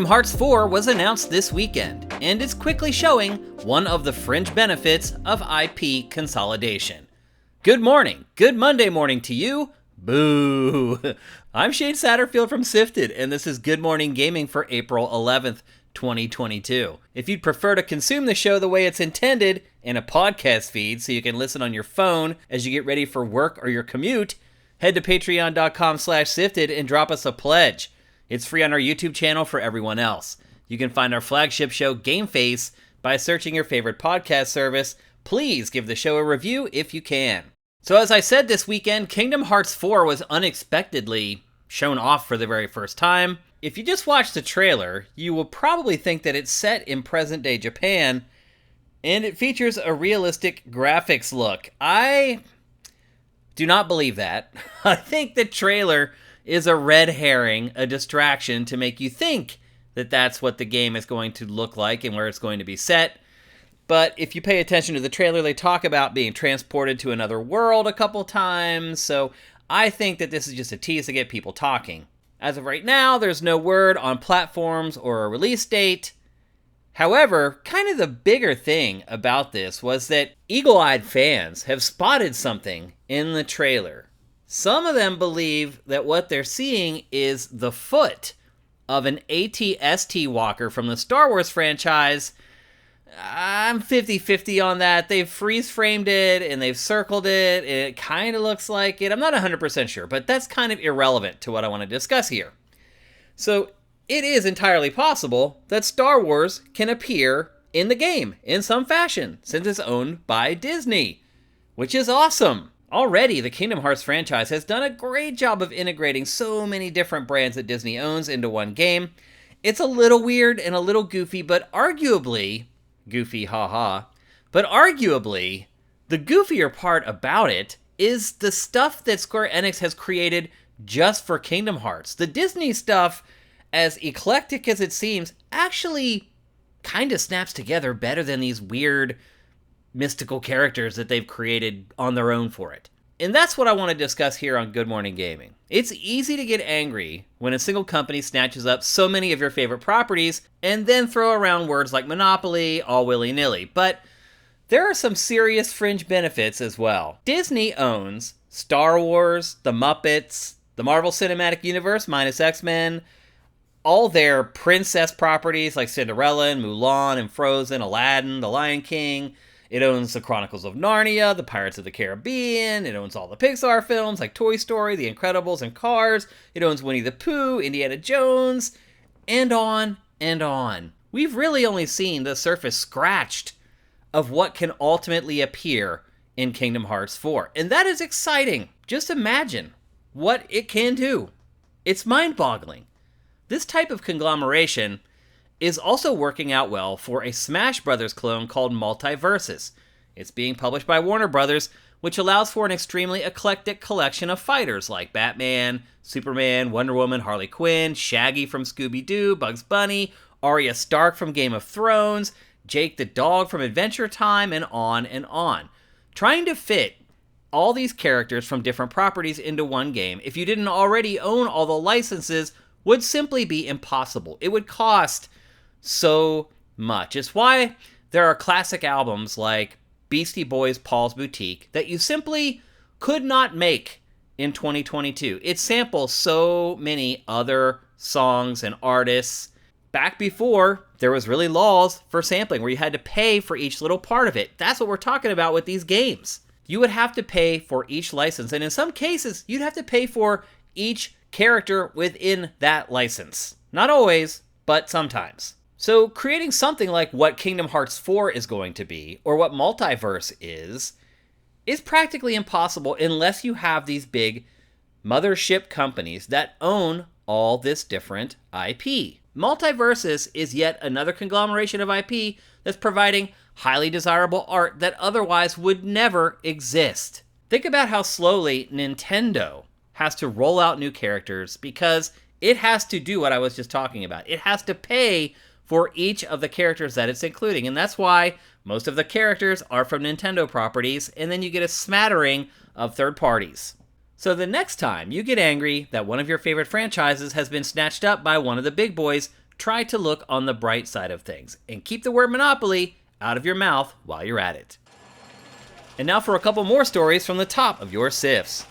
Kingdom Hearts 4 was announced this weekend, and is quickly showing one of the fringe benefits of IP consolidation. Good morning, good Monday morning to you. Boo! I'm Shane Satterfield from SIFTD, and this is Good Morning Gaming for April 11th, 2022. If you'd prefer to consume the show the way it's intended, in a podcast feed so you can listen on your phone as you get ready for work or your commute, head to patreon.com/SIFTD and drop us a pledge. It's free on our YouTube channel for everyone else. You can find our flagship show, Game Face, by searching your favorite podcast service. Please give the show a review if you can. So as I said this weekend, Kingdom Hearts 4 was unexpectedly shown off for the very first time. If you just watch the trailer, you will probably think that it's set in present-day Japan, and it features a realistic graphics look. I do not believe that. I think the trailer is a red herring, a distraction to make you think that that's what the game is going to look like and where it's going to be set. But if you pay attention to the trailer, they talk about being transported to another world a couple times, so I think that this is just a tease to get people talking. As of right now, there's no word on platforms or a release date. However, kind of the bigger thing about this was that eagle-eyed fans have spotted something in the trailer. Some of them believe that what they're seeing is the foot of an AT-ST walker from the Star Wars franchise. I'm 50-50 on that. They've freeze-framed it, and they've circled it, and it kind of looks like it. I'm not 100% sure, but that's kind of irrelevant to what I want to discuss here. So, it is entirely possible that Star Wars can appear in the game in some fashion, since it's owned by Disney, which is awesome. Already, the Kingdom Hearts franchise has done a great job of integrating so many different brands that Disney owns into one game. It's a little weird and a little goofy, but arguably, goofy haha, but arguably, the goofier part about it is the stuff that Square Enix has created just for Kingdom Hearts. The Disney stuff, as eclectic as it seems, actually kind of snaps together better than these weird mystical characters that they've created on their own for it. And that's what I want to discuss here on Good Morning Gaming. It's easy to get angry when a single company snatches up so many of your favorite properties and then throw around words like monopoly all willy-nilly, but there are some serious fringe benefits as well. Disney owns Star Wars, The Muppets, the Marvel Cinematic Universe minus X-Men, all their princess properties like Cinderella and Mulan and Frozen, Aladdin, The Lion King. It owns the Chronicles of Narnia, the Pirates of the Caribbean. It owns all the Pixar films like Toy Story, The Incredibles, and Cars. It owns Winnie the Pooh, Indiana Jones, and on and on. We've really only seen the surface scratched of what can ultimately appear in Kingdom Hearts 4. And that is exciting. Just imagine what it can do. It's mind-boggling. This type of conglomeration is also working out well for a Smash Bros. Clone called Multiversus. It's being published by Warner Bros., which allows for an extremely eclectic collection of fighters like Batman, Superman, Wonder Woman, Harley Quinn, Shaggy from Scooby-Doo, Bugs Bunny, Arya Stark from Game of Thrones, Jake the Dog from Adventure Time, and on and on. Trying to fit all these characters from different properties into one game, if you didn't already own all the licenses, would simply be impossible. It would cost so much. It's why there are classic albums like Beastie Boys' Paul's Boutique that you simply could not make in 2022. It samples so many other songs and artists back before there was really laws for sampling where you had to pay for each little part of it. That's what we're talking about with these games. You would have to pay for each license, and in some cases, you'd have to pay for each character within that license. Not always, but sometimes. So creating something like what Kingdom Hearts 4 is going to be, or what Multiverse is practically impossible unless you have these big mothership companies that own all this different IP. Multiversus is yet another conglomeration of IP that's providing highly desirable art that otherwise would never exist. Think about how slowly Nintendo has to roll out new characters because it has to do what I was just talking about. It has to pay for each of the characters that it's including, and that's why most of the characters are from Nintendo properties, and then you get a smattering of third parties. So the next time you get angry that one of your favorite franchises has been snatched up by one of the big boys, try to look on the bright side of things and keep the word monopoly out of your mouth while you're at it. And now for a couple more stories from the top of your SIFs.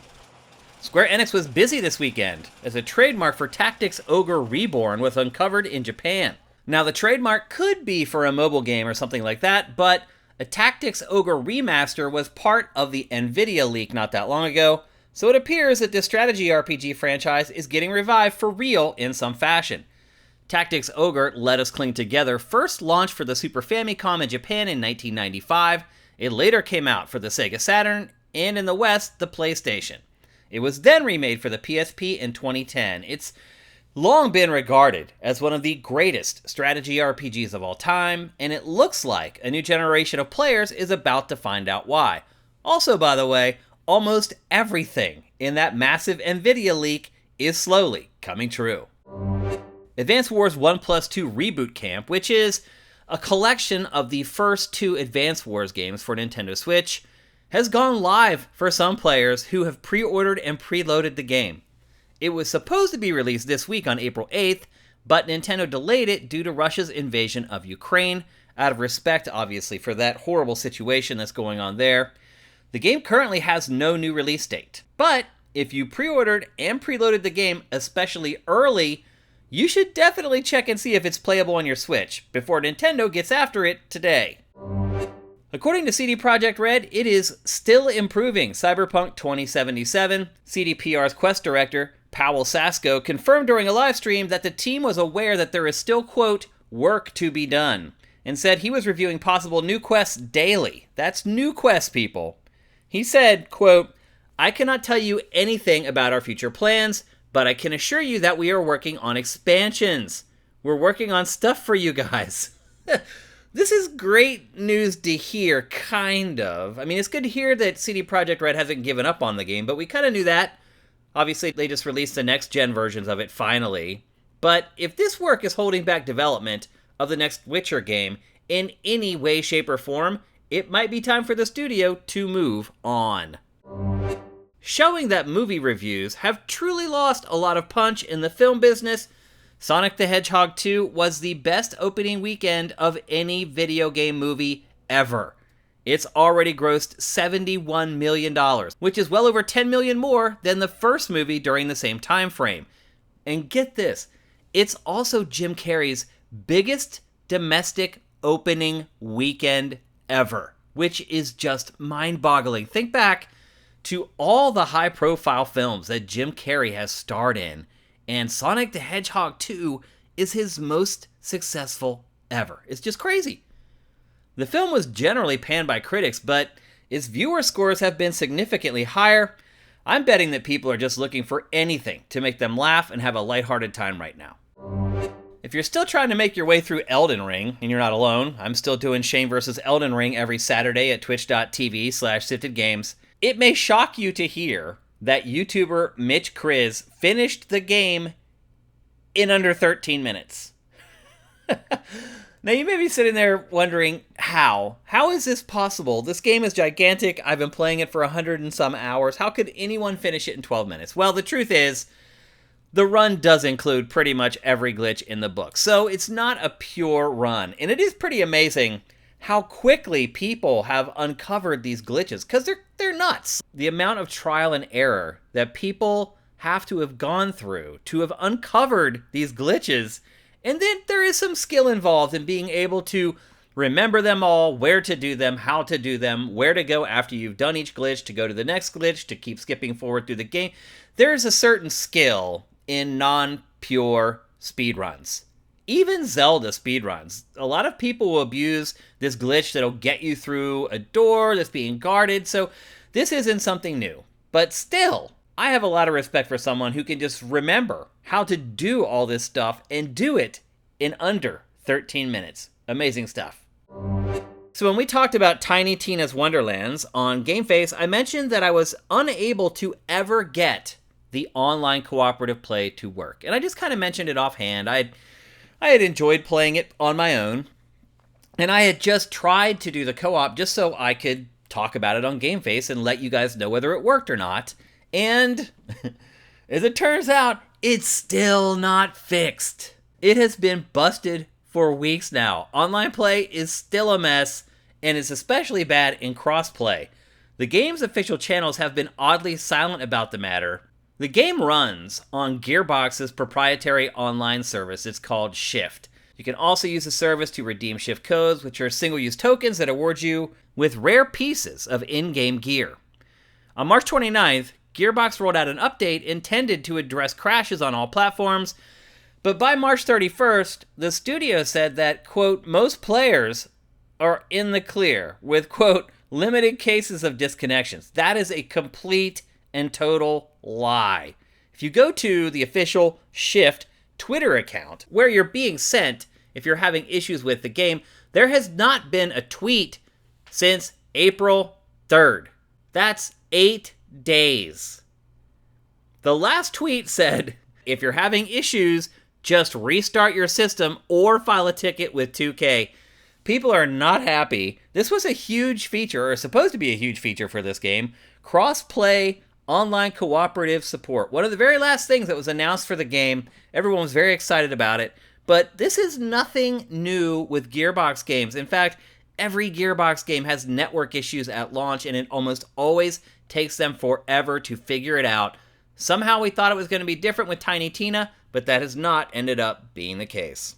Square Enix was busy this weekend as a trademark for Tactics Ogre Reborn was uncovered in Japan. Now the trademark could be for a mobile game or something like that, but a Tactics Ogre remaster was part of the Nvidia leak not that long ago, so it appears that this strategy RPG franchise is getting revived for real in some fashion. Tactics Ogre Let Us Cling Together first launched for the Super Famicom in Japan in 1995. It later came out for the Sega Saturn, and in the West, the PlayStation. It was then remade for the PSP in 2010. It's long been regarded as one of the greatest strategy RPGs of all time, and it looks like a new generation of players is about to find out why. Also, by the way, almost everything in that massive Nvidia leak is slowly coming true. Advance Wars 1+2 Reboot Camp, which is a collection of the first 2 Advance Wars games for Nintendo Switch, has gone live for some players who have pre-ordered and preloaded the game. It was supposed to be released this week on April 8th, but Nintendo delayed it due to Russia's invasion of Ukraine, out of respect, obviously, for that horrible situation that's going on there. The game currently has no new release date, but if you pre-ordered and preloaded the game especially early, you should definitely check and see if it's playable on your Switch before Nintendo gets after it today. According to CD Projekt Red, it is still improving Cyberpunk 2077. CDPR's Quest director, Powell Sasko, confirmed during a live stream that the team was aware that there is still, quote, work to be done, and said he was reviewing possible new quests daily. That's new quests, people. He said, quote, I cannot tell you anything about our future plans, but I can assure you that we are working on expansions. We're working on stuff for you guys. This is great news to hear, kind of. I mean, it's good to hear that CD Projekt Red hasn't given up on the game, but we kind of knew that. Obviously, they just released the next-gen versions of it finally. But if this work is holding back development of the next Witcher game in any way, shape, or form, it might be time for the studio to move on. Showing that movie reviews have truly lost a lot of punch in the film business, Sonic the Hedgehog 2 was the best opening weekend of any video game movie ever. It's already grossed $71 million, which is well over $10 million more than the first movie during the same time frame. And get this, it's also Jim Carrey's biggest domestic opening weekend ever, which is just mind-boggling. Think back to all the high-profile films that Jim Carrey has starred in, and Sonic the Hedgehog 2 is his most successful ever. It's just crazy. The film was generally panned by critics, but its viewer scores have been significantly higher. I'm betting that people are just looking for anything to make them laugh and have a lighthearted time right now. If you're still trying to make your way through Elden Ring, and you're not alone, I'm still doing Shane vs. Elden Ring every Saturday at twitch.tv/SIFTDgames. It may shock you to hear that YouTuber Mitch Kriz finished the game in under 13 minutes. Now you may be sitting there wondering, how? How is this possible? This game is gigantic. I've been playing it for 100 and some hours. How could anyone finish it in 12 minutes? Well, the truth is, the run does include pretty much every glitch in the book. So it's not a pure run. And it is pretty amazing how quickly people have uncovered these glitches, because they're nuts. The amount of trial and error that people have to have gone through to have uncovered these glitches, and then there is some skill involved in being able to remember them all, where to do them, how to do them, where to go after you've done each glitch, to go to the next glitch, to keep skipping forward through the game. There's a certain skill in non-pure speedruns. Even Zelda speedruns. A lot of people will abuse this glitch that'll get you through a door that's being guarded, so this isn't something new. But still, I have a lot of respect for someone who can just remember how to do all this stuff and do it in under 13 minutes. Amazing stuff. So when we talked about Tiny Tina's Wonderlands on GameFace, I mentioned that I was unable to ever get the online cooperative play to work. And I just kind of mentioned it offhand. I had enjoyed playing it on my own, and I had just tried to do the co-op just so I could talk about it on GameFace and let you guys know whether it worked or not. And as it turns out, it's still not fixed. It has been busted for weeks now. Online play is still a mess, and it's especially bad in crossplay. The game's official channels have been oddly silent about the matter. The game runs on Gearbox's proprietary online service. It's called Shift. You can also use the service to redeem Shift codes, which are single-use tokens that award you with rare pieces of in-game gear. On March 29th, Gearbox rolled out an update intended to address crashes on all platforms, but by March 31st, the studio said that, quote, most players are in the clear with, quote, limited cases of disconnections. That is a complete and total lie. If you go to the official Shift Twitter account, where you're being sent if you're having issues with the game, there has not been a tweet since April 3rd. That's 8 days. The last tweet said, if you're having issues, just restart your system or file a ticket with 2K. People are not happy. This was a huge feature, or supposed to be a huge feature for this game. Cross-play online cooperative support. One of the very last things that was announced for the game. Everyone was very excited about it. But this is nothing new with Gearbox games. In fact, every Gearbox game has network issues at launch, and it almost always takes them forever to figure it out. Somehow we thought it was going to be different with Tiny Tina, but that has not ended up being the case.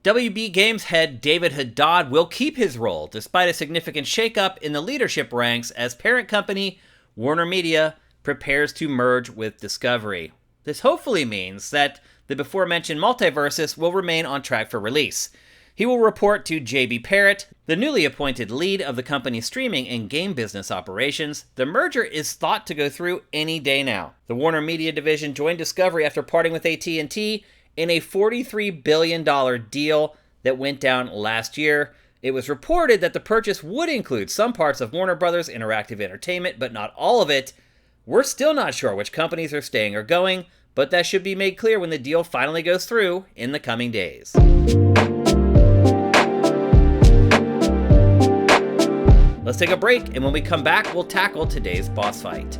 WB Games head David Haddad will keep his role despite a significant shakeup in the leadership ranks as parent company Warner Media prepares to merge with Discovery. This hopefully means that the before-mentioned Multiversus will remain on track for release. He will report to J.B. Parrott, the newly appointed lead of the company's streaming and game business operations. The merger is thought to go through any day now. The Warner Media division joined Discovery after parting with AT&T in a $43 billion deal that went down last year. It was reported that the purchase would include some parts of Warner Brothers Interactive Entertainment, but not all of it. We're still not sure which companies are staying or going, but that should be made clear when the deal finally goes through in the coming days. Let's take a break, and when we come back, we'll tackle today's boss fight.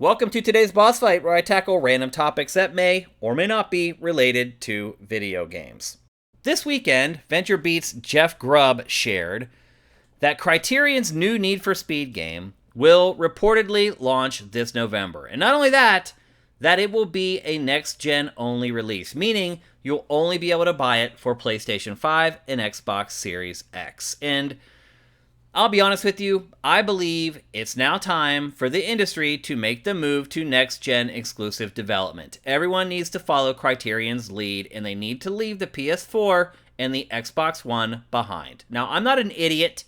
Welcome to today's boss fight, where I tackle random topics that may or may not be related to video games. This weekend, VentureBeat's Jeff Grubb shared that Criterion's new Need for Speed game will reportedly launch this November. And not only that it will be a next-gen only release, meaning you'll only be able to buy it for PlayStation 5 and Xbox Series X. And I'll be honest with you, I believe it's now time for the industry to make the move to next-gen exclusive development. Everyone needs to follow Criterion's lead, and they need to leave the PS4 and the Xbox One behind. Now, I'm not an idiot.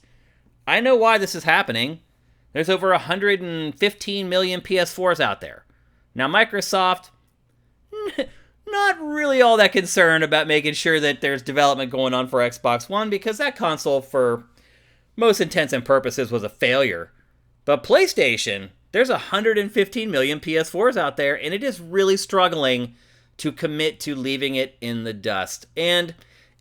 I know why this is happening. There's over 115 million PS4s out there. Now, Microsoft, not really all that concerned about making sure that there's development going on for Xbox One, because that console, for most intents and purposes, was a failure. But PlayStation, there's 115 million PS4s out there, and it is really struggling to commit to leaving it in the dust. And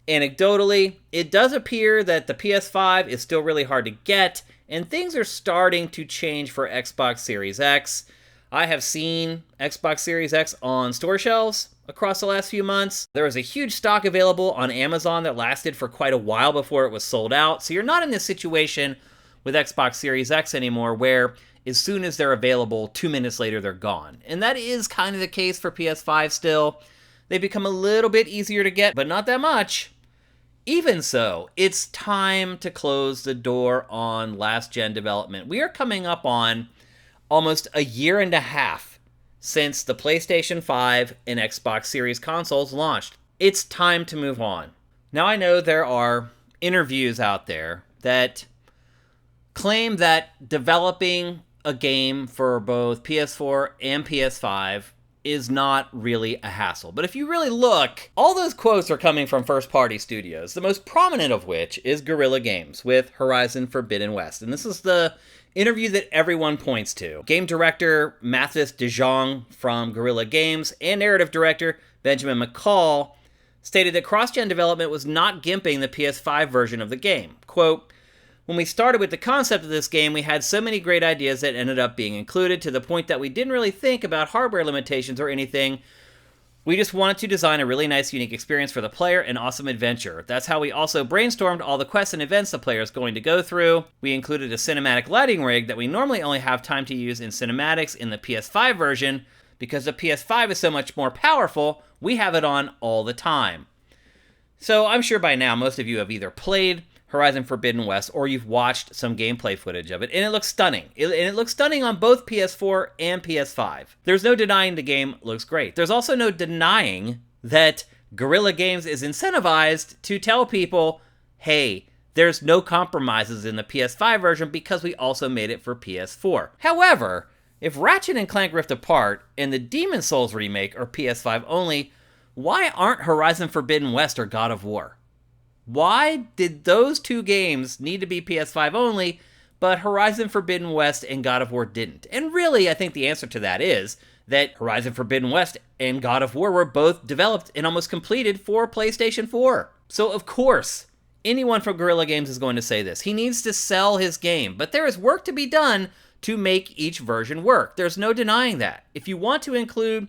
anecdotally, it does appear that the PS5 is still really hard to get, and things are starting to change for Xbox Series X. I have seen Xbox Series X on store shelves across the last few months. There was a huge stock available on Amazon that lasted for quite a while before it was sold out. So you're not in this situation with Xbox Series X anymore where as soon as they're available, 2 minutes later they're gone. And that is kind of the case for PS5 still. They become a little bit easier to get, but not that much. Even so, it's time to close the door on last-gen development. We are coming up on almost a year and a half since the PlayStation 5 and Xbox Series consoles launched. It's time to move on. Now, I know there are interviews out there that claim that developing a game for both PS4 and PS5 is not really a hassle. But if you really look, all those quotes are coming from first-party studios, the most prominent of which is Guerrilla Games with Horizon Forbidden West. And this is the interview that everyone points to. Game director Mathis de Jong from Guerrilla Games and narrative director Benjamin McCall stated that cross-gen development was not gimping the PS5 version of the game. Quote, "When we started with the concept of this game, we had so many great ideas that ended up being included to the point that we didn't really think about hardware limitations or anything. We just wanted to design a really nice, unique experience for the player, an awesome adventure. That's how we also brainstormed all the quests and events the player is going to go through. We included a cinematic lighting rig that we normally only have time to use in cinematics in the PS5 version. Because the PS5 is so much more powerful, we have it on all the time." So I'm sure by now most of you have either played Horizon Forbidden West or you've watched some gameplay footage of it, and it looks stunning. It looks stunning on both PS4 and PS5. There's no denying the game looks great. There's also no denying that Guerrilla Games is incentivized to tell people, hey, there's no compromises in the PS5 version because we also made it for PS4. However, if Ratchet & Clank Rift Apart and the Demon's Souls remake are PS5 only, why aren't Horizon Forbidden West or God of War? Why did those two games need to be PS5 only, but Horizon Forbidden West and God of War didn't? And really, I think the answer to that is that Horizon Forbidden West and God of War were both developed and almost completed for PlayStation 4. So of course, anyone from Guerrilla Games is going to say this. He needs to sell his game, but there is work to be done to make each version work. There's no denying that. If you want to include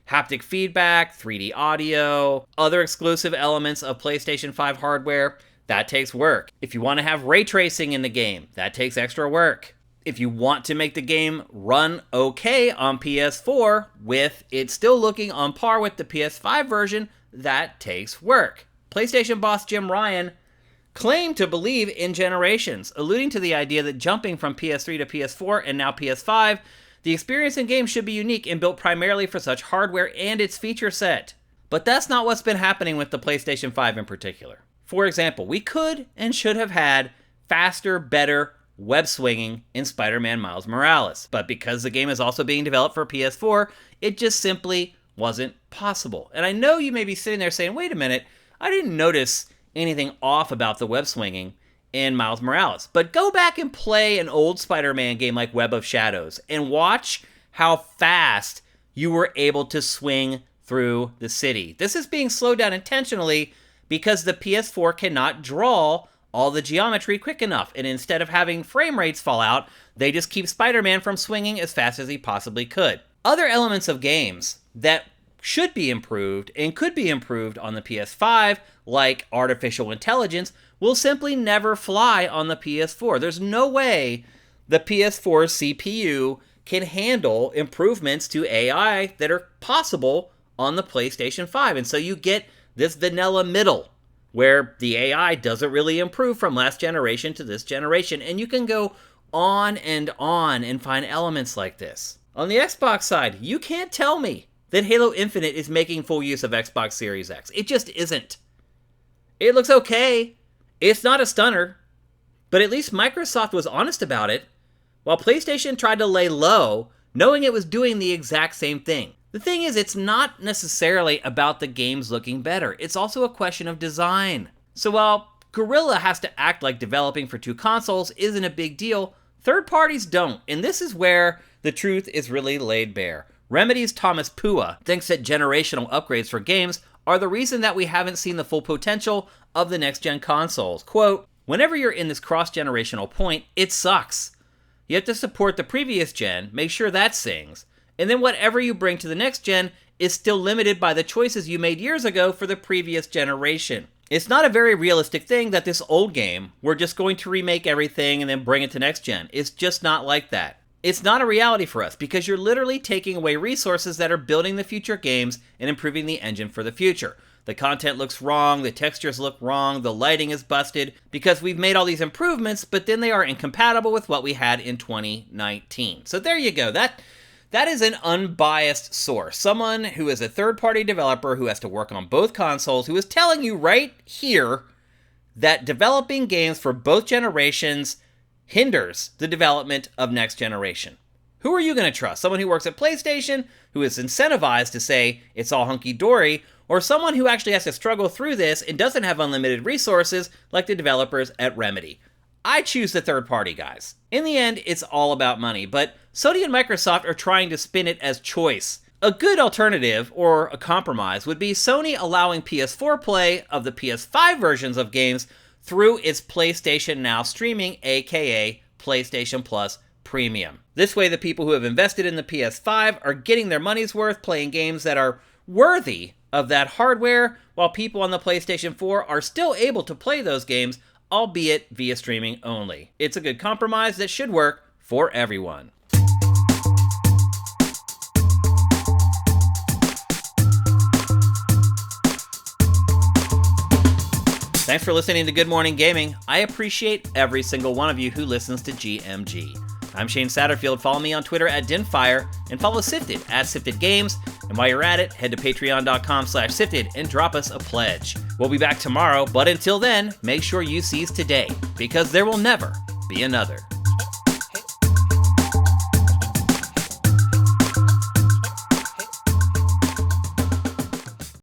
haptic feedback, 3D audio, other exclusive elements of PlayStation 5 hardware, that takes work. If you want to have ray tracing in the game, that takes extra work. If you want to make the game run okay on PS4 with it still looking on par with the PS5 version, that takes work. PlayStation boss Jim Ryan claimed to believe in generations, alluding to the idea that jumping from PS3 to PS4 and now PS5, the experience in games should be unique and built primarily for such hardware and its feature set. But that's not what's been happening with the PlayStation 5 in particular. For example, we could and should have had faster, better web swinging in Spider-Man Miles Morales. But because the game is also being developed for PS4, it just simply wasn't possible. And I know you may be sitting there saying, wait a minute, I didn't notice anything off about the web swinging in Miles Morales. But go back and play an old Spider-Man game like Web of Shadows and watch how fast you were able to swing through the city. This is being slowed down intentionally because the PS4 cannot draw all the geometry quick enough. And instead of having frame rates fall out, they just keep Spider-Man from swinging as fast as he possibly could. Other elements of games that should be improved and could be improved on the PS5, like artificial intelligence, will simply never fly on the PS4. There's no way the PS4 CPU can handle improvements to AI that are possible on the PlayStation 5. And so you get this vanilla middle, where the AI doesn't really improve from last generation to this generation. And you can go on and find elements like this. On the Xbox side, you can't tell me that Halo Infinite is making full use of Xbox Series X. It just isn't. It looks okay. It's not a stunner, but at least Microsoft was honest about it, while PlayStation tried to lay low, knowing it was doing the exact same thing. The thing is, it's not necessarily about the games looking better. It's also a question of design. So while Guerrilla has to act like developing for two consoles isn't a big deal, third parties don't, and this is where the truth is really laid bare. Remedy's Thomas Pua thinks that generational upgrades for games are the reason that we haven't seen the full potential of the next-gen consoles. Quote, "Whenever you're in this cross-generational point, it sucks. You have to support the previous gen, make sure that sings, and then whatever you bring to the next gen is still limited by the choices you made years ago for the previous generation. It's not a very realistic thing that this old game, we're just going to remake everything and then bring it to next gen. It's just not like that. It's not a reality for us because you're literally taking away resources that are building the future games and improving the engine for the future. The content looks wrong, the textures look wrong, the lighting is busted because we've made all these improvements, but then they are incompatible with what we had in 2019. So there you go. That is an unbiased source. Someone who is a third-party developer who has to work on both consoles, who is telling you right here that developing games for both generations hinders the development of next generation. Who are you going to trust? Someone who works at PlayStation, who is incentivized to say it's all hunky-dory, or someone who actually has to struggle through this and doesn't have unlimited resources like the developers at Remedy? I choose the third party, guys. In the end, it's all about money, but Sony and Microsoft are trying to spin it as choice. A good alternative, or a compromise, would be Sony allowing PS4 play of the PS5 versions of games through its PlayStation Now streaming, aka PlayStation Plus Premium. This way, the people who have invested in the PS5 are getting their money's worth playing games that are worthy of that hardware, while people on the PlayStation 4 are still able to play those games, albeit via streaming only. It's a good compromise that should work for everyone. Thanks for listening to Good Morning Gaming. I appreciate every single one of you who listens to GMG. I'm Shane Satterfield. Follow me on Twitter at Dinfire and follow Sifted at Sifted Games. And while you're at it, head to patreon.com/Sifted and drop us a pledge. We'll be back tomorrow, but until then, make sure you seize today, because there will never be another.